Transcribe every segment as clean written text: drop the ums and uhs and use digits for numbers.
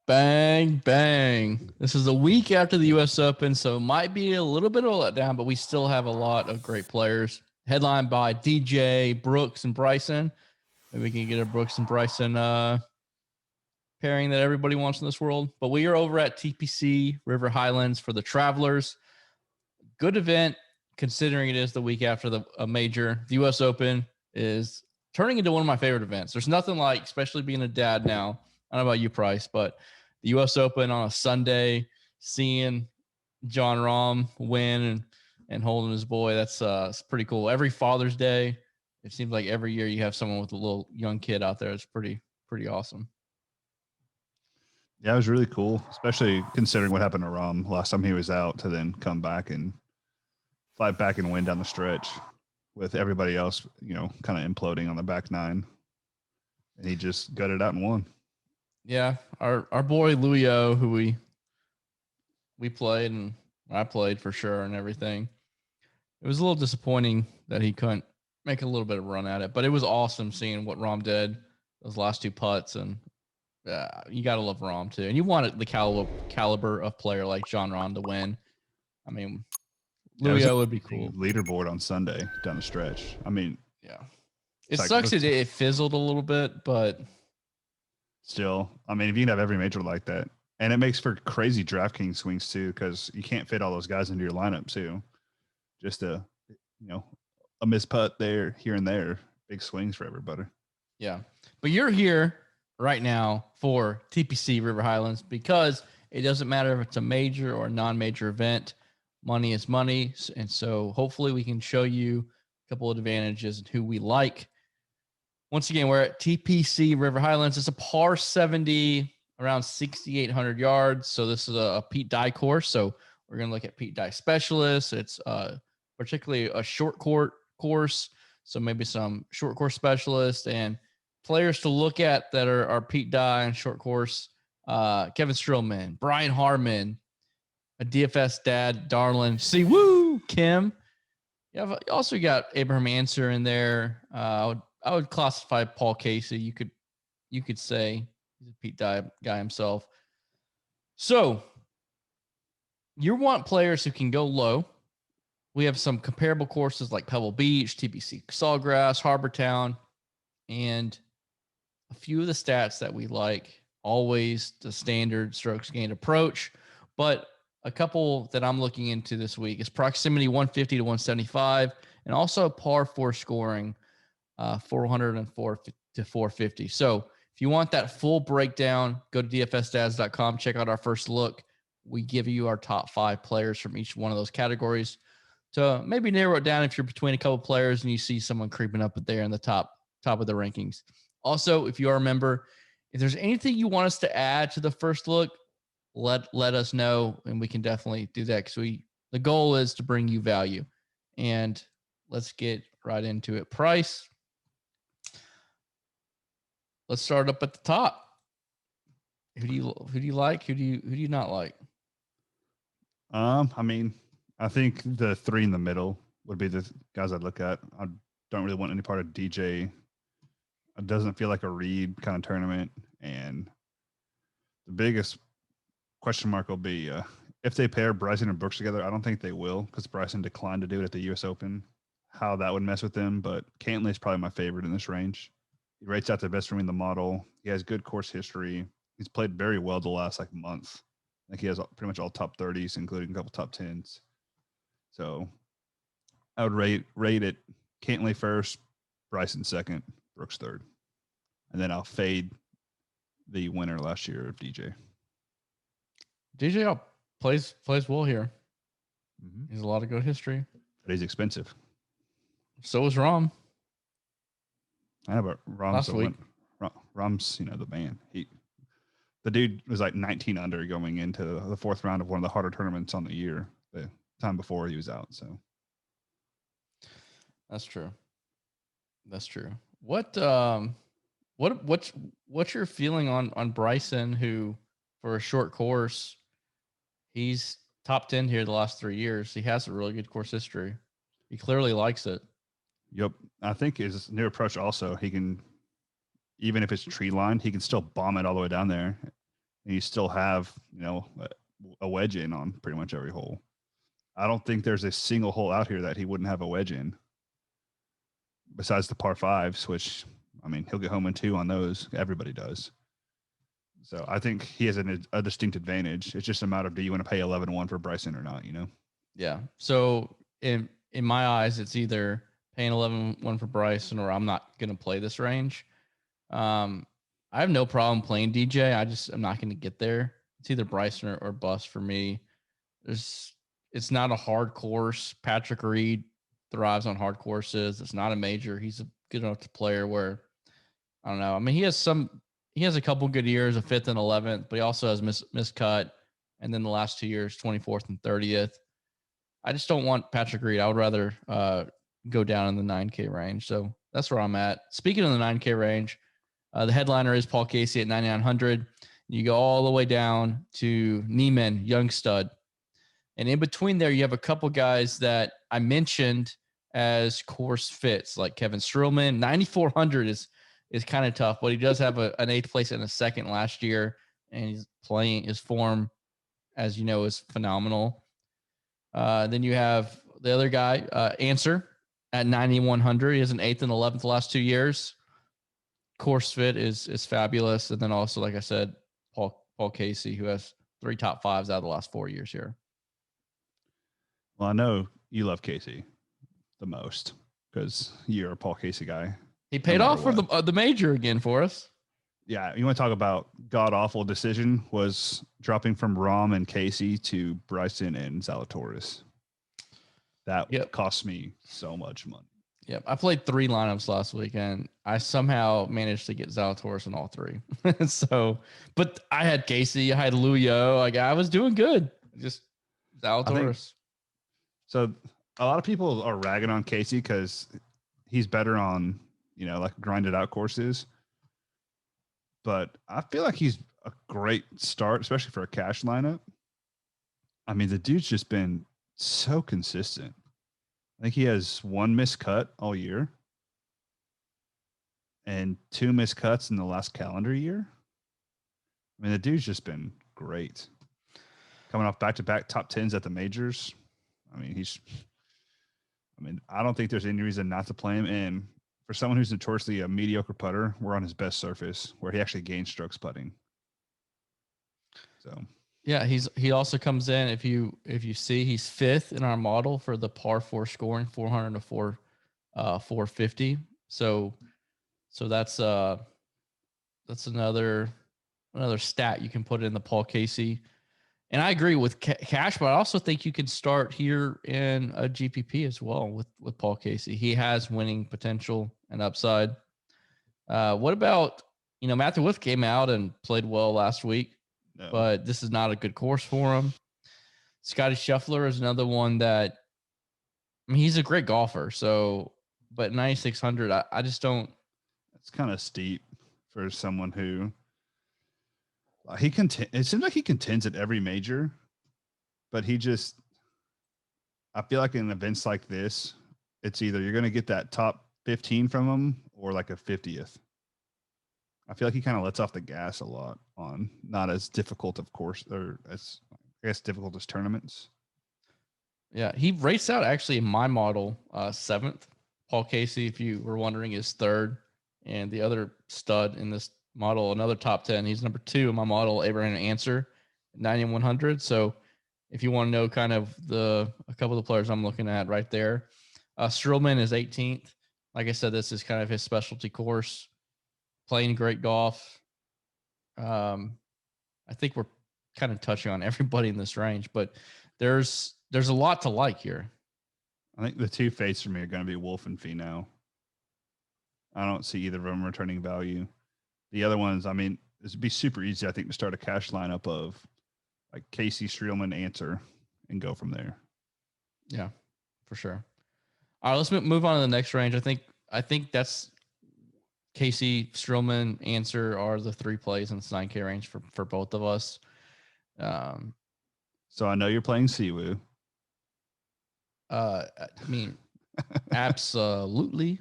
Bang, bang. This is a week after the U.S. Open, so it might be a little bit of a letdown, but we still have a lot of great players. Headlined by DJ, Brooks, and Bryson. Maybe we can get a Brooks and Bryson pairing that everybody wants in this world. But we are over at TPC River Highlands for the Travelers. Good event, considering it is the week after a major. The U.S. Open is turning into one of my favorite events. There's nothing like, especially being a dad now. I don't know about you, Price, but the U.S. Open on a Sunday, seeing Jon Rahm win and holding his boy, that's it's pretty cool. Every Father's Day, it seems like every year you have someone with a little young kid out there. It's pretty awesome. Yeah, it was really cool, especially considering what happened to Rahm last time he was out to then come back and fight back and win down the stretch with everybody else, kind of imploding on the back nine. And he just gutted out and won. Yeah, our boy Luyo, who we played and I played for sure and everything. It was a little disappointing that he couldn't make a little bit of a run at it, but it was awesome seeing what Rahm did those last two putts, and you got to love Rahm too. And you want the caliber of player like Jon Rahm to win. I mean, Luyo would be cool. Leaderboard on Sunday down the stretch. I mean, yeah, it sucks that it fizzled a little bit, but still, I mean, if you can have every major like that, and it makes for crazy DraftKings swings too, because you can't fit all those guys into your lineup too. Just a missed putt there, here and there, big swings for everybody. Yeah, but you're here right now for TPC River Highlands because it doesn't matter if it's a major or a non-major event. Money is money, and so hopefully we can show you a couple of advantages and who we like. Once again, we're at TPC River Highlands. It's a par 70, around 6,800 yards. So this is a Pete Dye course. So we're going to look at Pete Dye specialists. It's particularly a short court course. So maybe some short course specialists and players to look at that are Pete Dye and short course. Kevin Strillman, Brian Harmon, a DFS dad, Darlin, woo, Kim. You also got Abraham Answer in there. I would classify Paul Casey. You could say he's a Pete Dye guy himself. So you want players who can go low. We have some comparable courses like Pebble Beach, TPC Sawgrass, Harbortown, and a few of the stats that we like. Always the standard strokes gained approach, but a couple that I'm looking into this week is proximity 150 to 175, and also par 4 scoring. 404 to 450. So if you want that full breakdown, go to dfsdads.com. Check out our first look. We give you our top 5 players from each one of those categories to maybe narrow it down if you're between a couple players and you see someone creeping up there in the top of the rankings. Also, if you are a member, if there's anything you want us to add to the first look, let us know, and we can definitely do that because the goal is to bring you value. And let's get right into it. Price. Let's start up at the top. Who do you like? Who do you not like? I mean, I think the 3 in the middle would be the guys I'd look at. I don't really want any part of DJ. It doesn't feel like a Reed kind of tournament, and the biggest question mark will be if they pair Bryson and Brooks together. I don't think they will because Bryson declined to do it at the U.S. Open. How that would mess with them, but Cantlay is probably my favorite in this range. He rates out the best for me in the model. He has good course history. He's played very well the last month. Like he has pretty much all top 30s, including a couple top 10s. So I would rate it Cantlay first, Bryson second, Brooks third. And then I'll fade the winner last year of DJ. DJ plays well here. Mm-hmm. He has a lot of good history. But he's expensive. So is Rahm. I know, but Rahm's the man. The dude was 19 under going into the 4th round of one of the harder tournaments on the year. The time before he was out. So that's true. What's your feeling on Bryson, who for a short course, he's top 10 here the last 3 years. He has a really good course history. He clearly likes it. Yep. I think his new approach also, he can, even if it's tree lined, he can still bomb it all the way down there and you still have, a wedge in on pretty much every hole. I don't think there's a single hole out here that he wouldn't have a wedge in, besides the par fives, which, I mean, he'll get home in 2 on those. Everybody does. So I think he has a distinct advantage. It's just a matter of, do you want to pay 11-1 for Bryson or not, Yeah. So in my eyes, it's either paying 11-1 for Bryson or I'm not going to play this range. I have no problem playing DJ. I'm not going to get there. It's either Bryson or bust for me. It's not a hard course. Patrick Reed thrives on hard courses. It's not a major. He's a good enough player where, I don't know. I mean, he has a couple good years, a 5th and 11th, but he also has miscut. And then the last 2 years, 24th and 30th. I just don't want Patrick Reed. I would rather go down in the 9K range. So that's where I'm at. Speaking of the 9K range, the headliner is Paul Casey at 9,900. You go all the way down to Neiman, young stud. And in between there, you have a couple guys that I mentioned as course fits, like Kevin Streelman. 9,400 is kind of tough, but he does have an 8th place and a 2nd last year, and he's playing his form, as you know, is phenomenal. Then you have the other guy, Answer, at 9,100. He has an 8th and 11th the last 2 years. Course fit is fabulous. And then also, like I said, Paul Casey, who has 3 top 5s out of the last 4 years here. Well, I know you love Casey the most because you're a Paul Casey guy. He paid off for the major again for us. Yeah, you want to talk about god-awful decision was dropping from Rahm and Casey to Bryson and Zalatoris. That cost me so much money. Yep, I played 3 lineups last weekend. I somehow managed to get Zalatoris in all 3. So, but I had Casey, I had Luyo. Like, I was doing good. Just Zalatoris. So a lot of people are ragging on Casey because he's better on, like grinded out courses. But I feel like he's a great start, especially for a cash lineup. I mean, the dude's just been so consistent. I think he has 1 miscut all year and 2 miscuts in the last calendar year. I mean, the dude's just been great. Coming off back-to-back top 10s at the majors. I mean, I don't think there's any reason not to play him. And for someone who's notoriously a mediocre putter, we're on his best surface where he actually gains strokes putting. So yeah, he also comes in, if you see, he's 5th in our model for the par 4 scoring, 400 to 450. So that's another stat you can put in the Paul Casey. And I agree with cash, but I also think you can start here in a GPP as well with Paul Casey. He has winning potential and upside. What about, Matthew Wolff came out and played well last week, but this is not a good course for him. Scotty Scheffler is another one that, I mean, he's a great golfer. So, but 9,600, I just don't. It's kind of steep for someone who. It seems like he contends at every major, but I feel like in events like this, it's either you're going to get that top 15 from him or like a 50th. I feel like he kind of lets off the gas a lot on not as difficult of course, or as I guess difficult as tournaments. Yeah, he raced out actually in my model 7th. Paul Casey, if you were wondering, is 3rd, and the other stud in this model, another top 10. He's number 2 in my model, Abraham Answer, 9,100. So if you want to know kind of a couple of the players I'm looking at right there, Streelman is 18th. Like I said, this is kind of his specialty course, playing great golf. I think we're kind of touching on everybody in this range, but there's a lot to like here. I think the 2 fates for me are going to be Wolff and Finau. I don't see either of them returning value. The other ones, I mean, it'd be super easy, I think, to start a cash lineup of like Casey, Streelman, Answer, and go from there. Yeah, for sure. All right, let's move on to the next range. I think that's Casey, Streelman, Answer are the 3 plays in the 9K range for both of us. So I know you're playing Siwoo. I mean, absolutely.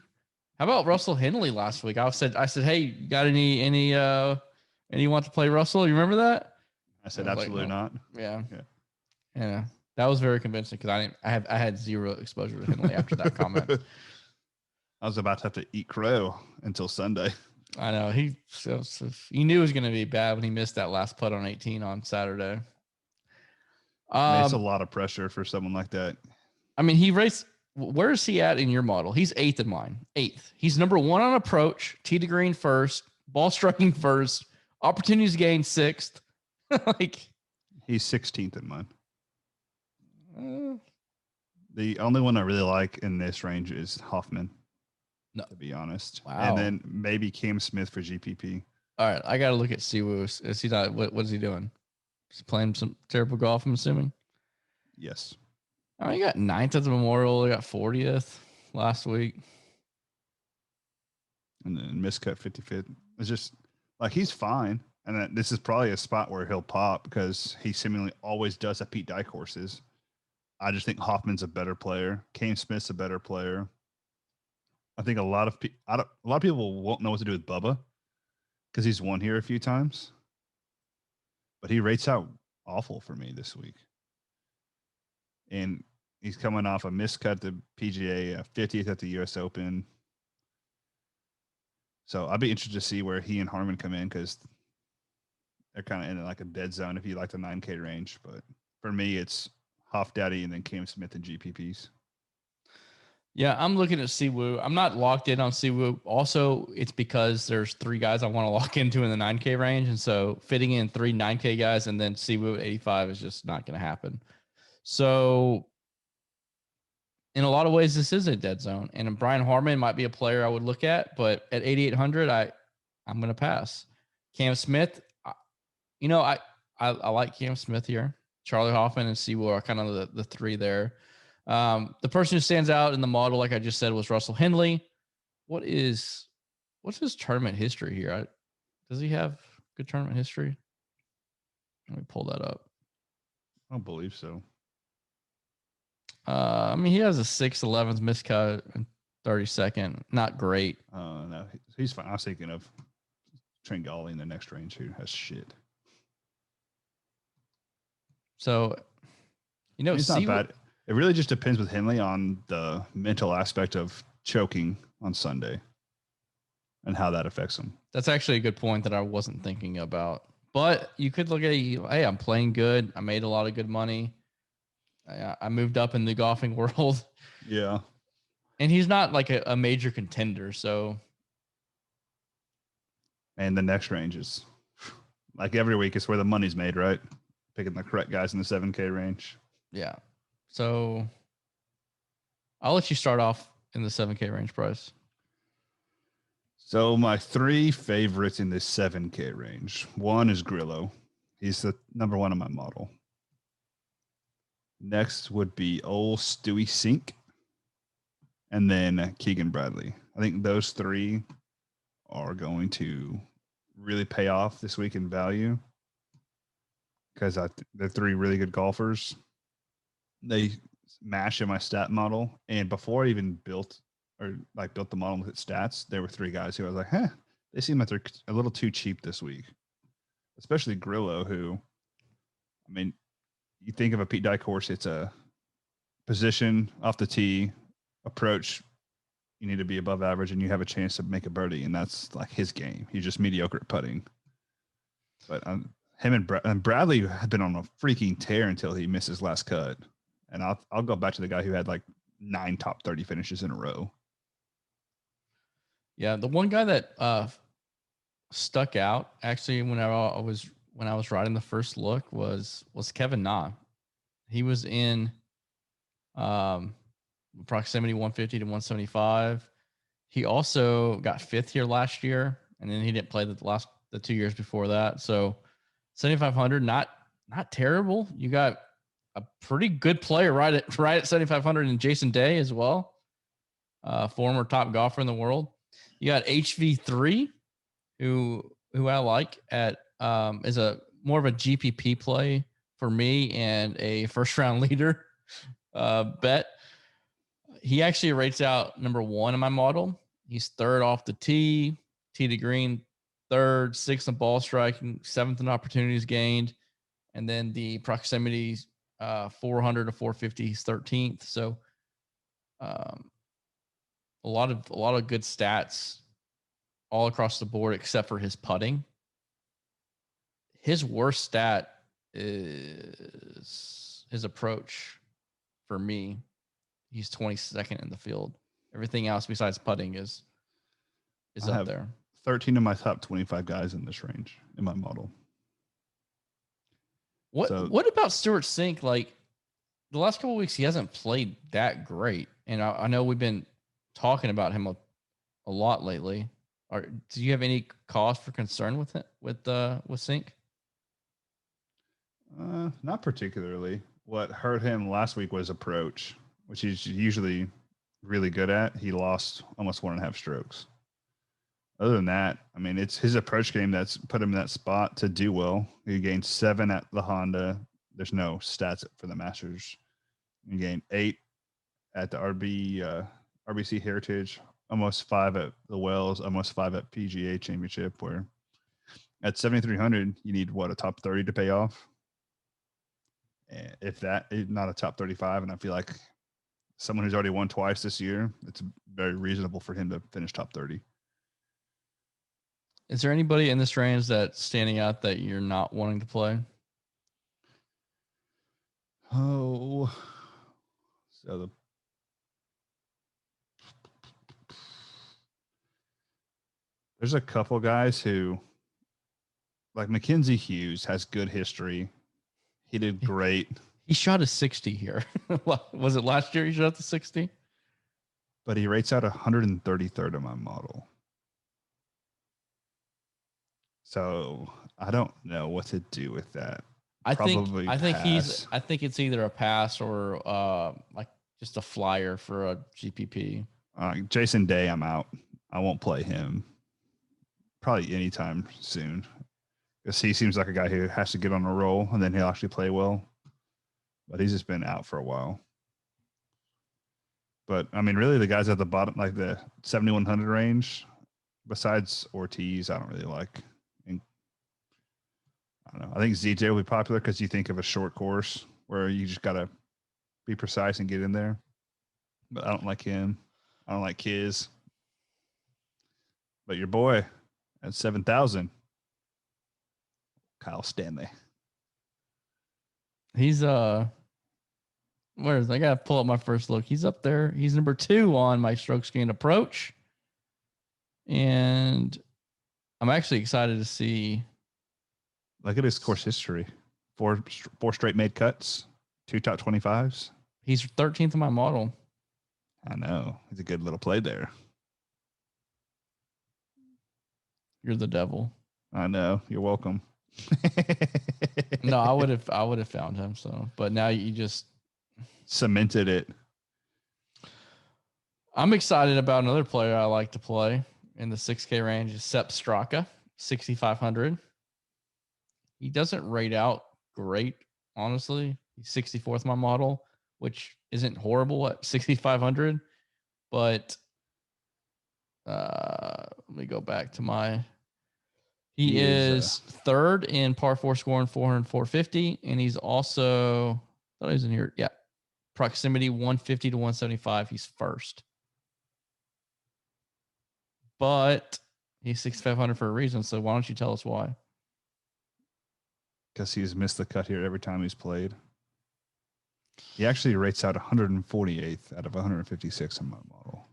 How about Russell Henley last week? I said, hey, you got any want to play Russell? You remember that? I said was like, absolutely no. not. Yeah. Yeah. Yeah. That was very convincing because I had zero exposure to Henley after that comment. I was about to have to eat crow until Sunday. I know he knew it was going to be bad when he missed that last putt on 18 on Saturday. I mean, it's a lot of pressure for someone like that. I mean, he raced. Where is he at in your model? He's 8th in mine. 8th. He's number 1 on approach, tee to green first, ball striking first, opportunities gained 6th. Like he's 16th in mine. Uh, The only one I really like in this range is Hoffman. No. To be honest. Wow. And then maybe Cam Smith for GPP. All right, I got to look at Siwoo. Is he not? What is he doing? He's playing some terrible golf, I'm assuming. Yes. Oh, he got 9th at the Memorial. He got 40th last week. And then miscut 55th. It's just like he's fine. And this is probably a spot where he'll pop because he seemingly always does at Pete Dye courses. I just think Hoffman's a better player. Cam Smith's a better player. I think a lot of people won't know what to do with Bubba because he's won here a few times. But he rates out awful for me this week. And he's coming off a miscut at the PGA, 50th at the US Open. So I'd be interested to see where he and Harmon come in because they're kind of in like a dead zone if you like the 9K range. But for me, it's Hoff Daddy and then Cam Smith and GPPs. Yeah, I'm looking at Siwoo. I'm not locked in on Siwoo. Also, it's because there's 3 guys I want to lock into in the 9K range. And so fitting in 3 9K guys and then Siwoo at 85 is just not going to happen. So in a lot of ways, this is a dead zone. And Brian Harmon might be a player I would look at, but at 8,800, I'm going to pass. Cam Smith, I like Cam Smith here. Charlie Hoffman and Siwoo are kind of the 3 there. The person who stands out in the model, like I just said, was Russell Henley. What's his tournament history here? Does he have good tournament history? Let me pull that up. I don't believe so. I mean, he has a 6th, 11th miscut and 32nd. Not great. No, he's fine. I was thinking of Tringali in the next range who has shit. So, it's not bad. It really just depends with Henley on the mental aspect of choking on Sunday and how that affects him. That's actually a good point that I wasn't thinking about. But you could look at hey, I'm playing good. I made a lot of good money. I moved up in the golfing world. Yeah. And he's not like a major contender. So. And the next range is like every week it's where the money's made, right? Picking the correct guys in the 7K range. Yeah. So I'll let you start off in the 7K range, Bryce. So my 3 favorites in this 7K range. One is Grillo. He's the number 1 on my model. Next would be old Stewie Sink. And then Keegan Bradley. I think those 3 are going to really pay off this week in value because they're 3 really good golfers. They match in my stat model. And before I even built the model with its stats, there were 3 guys who I was like, they seem like they're a little too cheap this week. Especially Grillo, who, I mean, you think of a Pete Dye course, it's a position off the tee, approach, you need to be above average, and you have a chance to make a birdie, and that's like his game. He's just mediocre at putting. But him and Bradley had been on a freaking tear until he missed his last cut. And I'll go back to the guy who had like 9 top 30 finishes in a row. Yeah, the one guy that stuck out actually when I was writing the first look was Kevin Na. He was in proximity 150 to 175. He also got 5th here last year, and then he didn't play the 2 years before that. So 7,500, not terrible. You got a pretty good player right at 7,500 in Jason Day as well, former top golfer in the world. You got HV3, who I like at is a more of a GPP play for me and a first round leader bet. He actually rates out number 1 in my model. He's 3rd off the tee to green, 3rd, 6th in ball striking, 7th in opportunities gained. And then the proximity 400 to 450, he's 13th. So a lot of good stats all across the board except for his putting. His worst stat is his approach for me. He's 22nd in the field. Everything else besides putting is up there. 13 of my top 25 guys in this range in my model. What about Stuart Sink? Like the last couple of weeks, he hasn't played that great, and I know we've been talking about him a lot lately. Do you have any cause for concern with it with Sink? Not particularly. What hurt him last week was approach, which he's usually really good at. He lost almost 1.5 strokes. Other than that, I mean, it's his approach game that's put him in that spot to do well. He gained 7 at the Honda. There's no stats for the Masters. He gained 8 at the RBC Heritage, almost 5 at the Wells, almost 5 at PGA Championship. Where at 7,300, you need a top 30 to pay off. And if that, not a top 35, and I feel like someone who's already won twice this year, it's very reasonable for him to finish top 30. Is there anybody in this range that's standing out that you're not wanting to play? Oh, there's a couple guys who, like Mackenzie Hughes, has good history. He did great. He shot a 60 here. Was it last year he shot the 60? But he rates out 133rd in my model. So I don't know what to do with that. I think it's either a pass or like just a flyer for a GPP. Jason Day, I'm out. I won't play him probably anytime soon, because he seems like a guy who has to get on a roll and then he'll actually play well. But he's just been out for a while. But I mean, really, the guys at the bottom, like the 7,100 range, besides Ortiz, I don't really like. I don't know. I think ZJ will be popular because you think of a short course where you just got to be precise and get in there. But I don't like him. I don't like Kiz. But your boy at 7,000, Kyle Stanley. He's where is I gotta pull up my first look. He's up there. He's number 2 on my strokes gained approach. And I'm actually excited to see. Look at his course history. 4 straight made cuts, 2 top 25s. He's 13th in my model. I know. He's a good little play there. You're the devil. I know. You're welcome. No, I would have found him. So, but now you just cemented it. I'm excited about another player I like to play in the 6K range is Sepp Straka, 6,500. He doesn't rate out great, honestly. He's 64th in my model, which isn't horrible at 6,500. But let me go back to my. He is third in par 4 scoring 400, 450. And he's also, I thought he was in here. Yeah. Proximity 150 to 175. He's first. But he's 6,500 for a reason. So why don't you tell us why? Because he's missed the cut here every time he's played. He actually rates out 148th out of 156 in my model.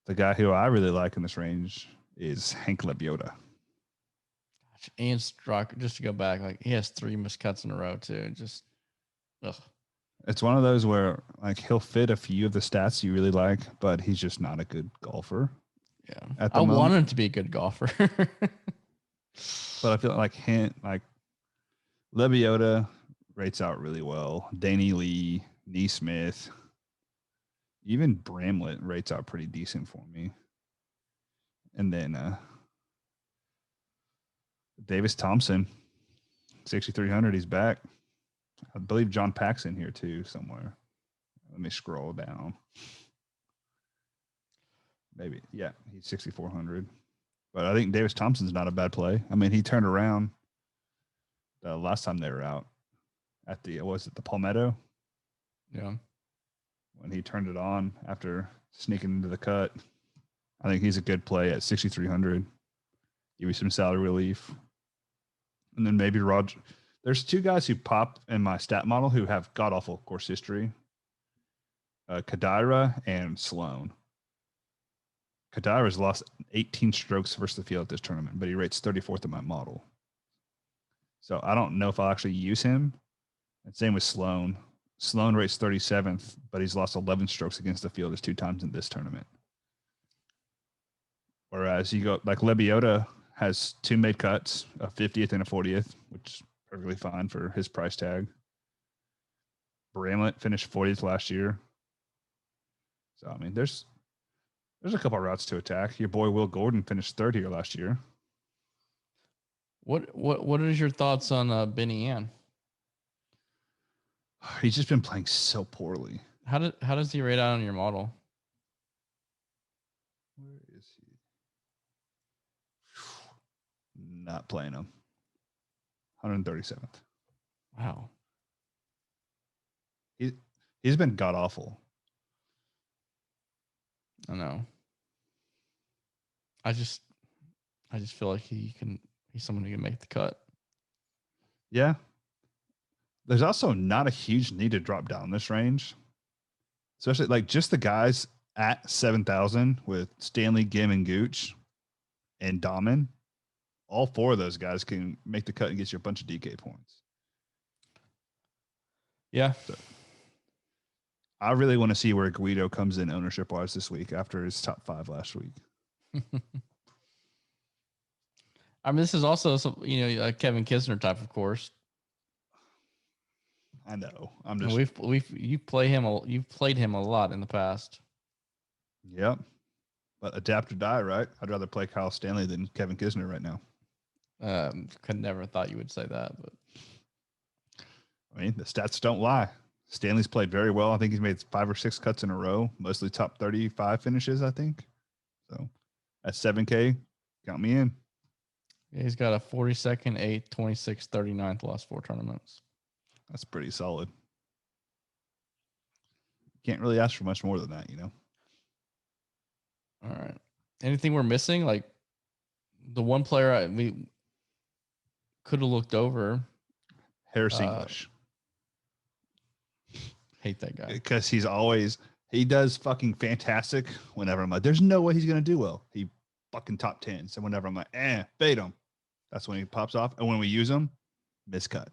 The guy who I really like in this range is Hank Lebioda. And Straka, just to go back, like he has 3 missed cuts in a row too. Just, ugh. It's one of those where like he'll fit a few of the stats you really like, but he's just not a good golfer. Yeah, I want him to be a good golfer. But I feel like Lebioda rates out really well. Danny Lee, Neesmith, even Bramlett rates out pretty decent for me. And then Davis Thompson, 6,300. He's back. I believe John Pack's in here too somewhere. Let me scroll down. Maybe. Yeah, he's 6,400. But I think Davis Thompson's not a bad play. I mean, he turned around the last time they were out at the Palmetto Yeah. when he turned it on after sneaking into the cut. I think he's a good play at 6,300. Give you some salary relief. And then maybe Roger. There's two guys who pop in my stat model who have god awful course history. Kadira and Sloan. Kadira's lost 18 strokes versus the field at this tournament, but he rates 34th in my model. So I don't know if I'll actually use him. And same with Sloan. Sloan rates 37th, but he's lost 11 strokes against the field 2 times in this tournament. Whereas you go like Lebiota has 2 made cuts, a 50th and a 40th, which is perfectly fine for his price tag. Bramlett finished 40th last year. So I mean, there's a couple of routes to attack. Your boy Will Gordon finished 3rd here last year. What is your thoughts on Benny Ann? He's just been playing so poorly. How does he rate out on your model? Where is he? Not playing him. 137th. Wow. He's been god awful. I know. I just feel like he's someone who can make the cut. Yeah. There's also not a huge need to drop down this range. Especially like just the guys at 7,000 with Stanley, Gim, and Gooch and Dahmen. All 4 of those guys can make the cut and get you a bunch of DK points. Yeah. So, I really want to see where Guido comes in ownership-wise this week after his top 5 last week. I mean, this is also a Kevin Kisner type of course. I know. I'm just you've played him a lot in the past. Yep. But adapt or die, right? I'd rather play Kyle Stanley than Kevin Kisner right now. Could never thought you would say that, but I mean, the stats don't lie. Stanley's played very well. I think he's made 5 or 6 cuts in a row, mostly top 35 finishes, I think. So at 7K, count me in. Yeah, he's got a 42nd, 8th, 26th, 39th last 4 tournaments. That's pretty solid. Can't really ask for much more than that, All right. Anything we're missing? Like the one player we could have looked over. Harris English. Hate that guy. Because he does fucking fantastic whenever I'm like, there's no way he's going to do well. He fucking top 10. So whenever I'm like, fade him. That's when he pops off. And when we use him, miscut.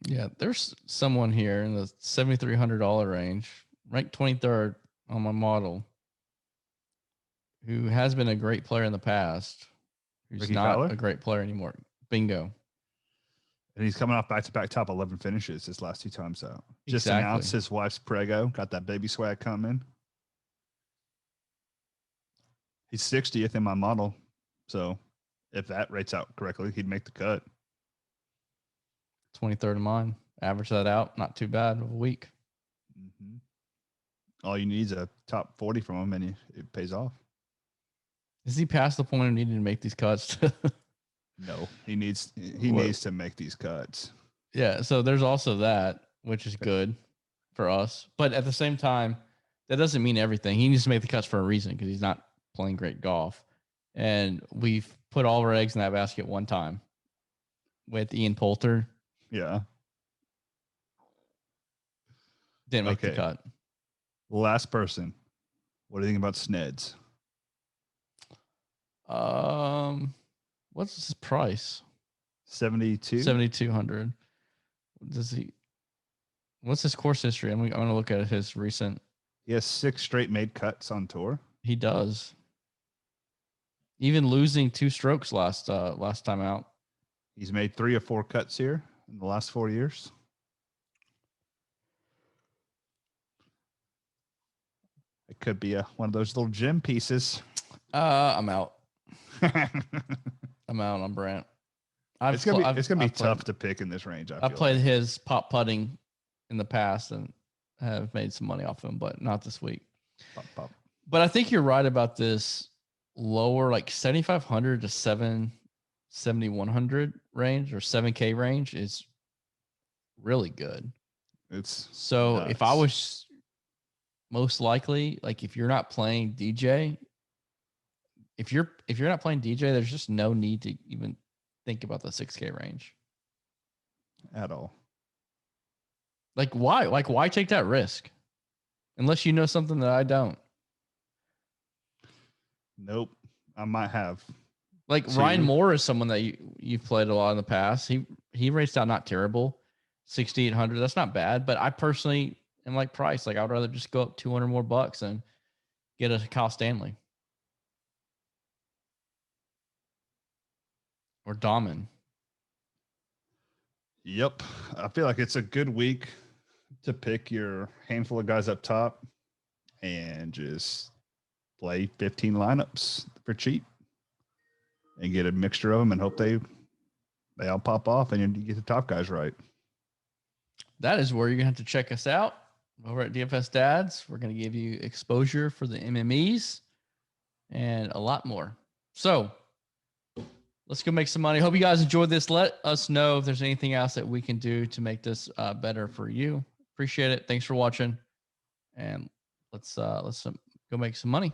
Yeah, there's someone here in the $7,300 range, ranked 23rd on my model, who has been a great player in the past, who's Ricky not Fowler? a great player anymore. Bingo. And he's coming off back-to-back top 11 finishes his last 2 times out. Just announced his wife's prego. Got that baby swag coming. He's 60th in my model. So if that rates out correctly, he'd make the cut. 23rd of mine. Average that out. Not too bad of a week. Mm-hmm. All you need is a top 40 from him, and it pays off. Is he past the point of needing to make these cuts? No, he needs to make these cuts. Yeah, so there's also that, which is good for us. But at the same time, that doesn't mean everything. He needs to make the cuts for a reason because he's not playing great golf. And we've put all our eggs in that basket one time with Ian Poulter. Yeah. Didn't make the cut. Last person. What do you think about Sneds? What's his price? 72. 7,200. What's his course history? I'm going to look at his recent. He has 6 straight made cuts on tour. He does. Even losing 2 strokes last time out. He's made 3 or 4 cuts here in the last 4 years. It could be one of those little gem pieces. I'm out. I'm out on Brant. It's gonna be tough to pick in this range. I played his pop putting in the past and have made some money off him, but not this week. Pop, pop. But I think you're right about this lower, like 7,500 to 7,100 range or 7K range is really good. It's So nuts. if I was most likely, like if you're not playing DJ, if you're not playing DJ, there's just no need to even think about the 6K range at all. Like why? Like why take that risk? Unless you know something that I don't. Nope. I might have. Like Ryan Moore is someone that you've played a lot in the past. He raced out not terrible, 6,800. That's not bad. But I personally am like Price. Like I would rather just go up 200 more bucks and get a Kyle Stanley or Dahman. Yep. I feel like it's a good week to pick your handful of guys up top and just play 15 lineups for cheap and get a mixture of them and hope they all pop off and you get the top guys right. That is where you're going to have to check us out over at DFS Dads. We're going to give you exposure for the MMEs and a lot more. So let's go make some money. Hope you guys enjoyed this. Let us know if there's anything else that we can do to make this better for you. Appreciate it. Thanks for watching. And let's go make some money.